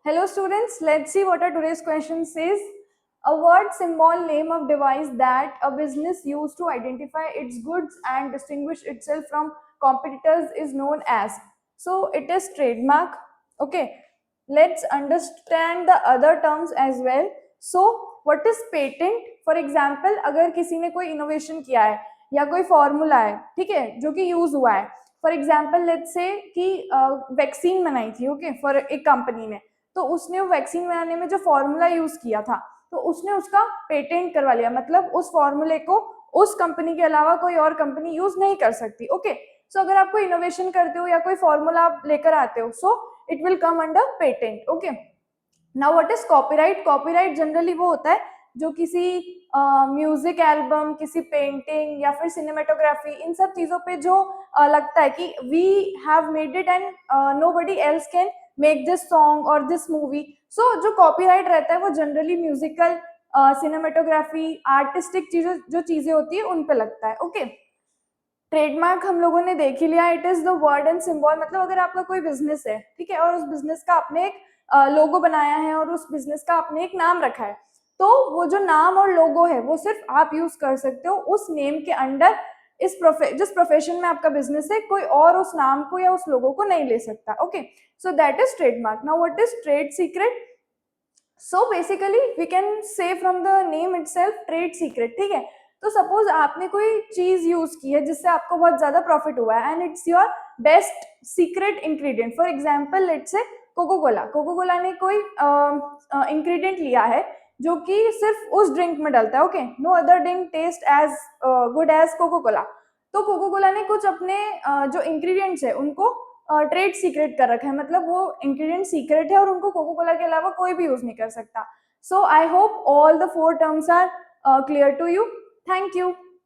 Hello students, let's see what our today's question says. A word, symbol, name of device that a business used to identify its goods and distinguish itself from competitors is known as. So it is trademark. Okay, let's understand the other terms as well. So what is patent? For example, अगर किसी ने कोई innovation किया है या कोई formula है, ठीक है, जो कि use हुआ है. फॉर एग्जाम्पल लेट्स से कि वैक्सीन बनाई थी, ओके, फॉर एक कंपनी ने, तो उसने वो वैक्सीन बनाने में जो फॉर्मूला यूज किया था तो उसने उसका पेटेंट करवा लिया, मतलब उस फॉर्मूले को उस कंपनी के अलावा कोई और कंपनी यूज नहीं कर सकती. ओके, सो अगर आप कोई इनोवेशन करते हो या कोई फॉर्मूला आप लेकर आते हो, so it will come under patent. Okay, now what is copyright? Copyright generally वो होता है जो किसी म्यूजिक एल्बम, किसी पेंटिंग या फिर सिनेमेटोग्राफी, इन सब चीजों पे जो लगता है कि we have made it and nobody else can make this song और दिस मूवी. सो जो कॉपीराइट रहता है वो जनरली म्यूजिकल, सिनेमेटोग्राफी, आर्टिस्टिक चीजें, जो चीजें होती है उन पे लगता है. ओके, ट्रेडमार्क हम लोगों ने देख ही लिया. It is the word and symbol, मतलब अगर आपका कोई बिजनेस है, ठीक है, और उस बिजनेस का आपने एक लोगो बनाया है और उस बिजनेस का आपने एक नाम रखा है, तो वो जो नाम और लोगो है वो सिर्फ आप यूज कर सकते हो उस नेम के अंडर. जिस प्रोफेशन में आपका बिजनेस है, कोई और उस नाम को या उस लोगो को नहीं ले सकता. Okay, so that is trademark. Now what is trade secret? So basically we can say from the name itself trade secret. ठीक है, तो सपोज आपने कोई चीज यूज की है जिससे आपको बहुत ज्यादा प्रॉफिट हुआ है and it's your best secret ingredient. For example let's say Coca Cola. Coca Cola ने कोई इंग्रेडिएंट लिया है जो कि सिर्फ उस ड्रिंक में डलता है. Okay, no other drink taste as good as Coca Cola. तो कोको कोला ने कुछ अपने जो इंग्रेडिएंट्स है उनको ट्रेड सीक्रेट कर रखा है, मतलब वो इंग्रेडिएंट सीक्रेट है और उनको कोको कोला के अलावा कोई भी यूज नहीं कर सकता. So I hope all the 4 terms are clear to you. Thank you.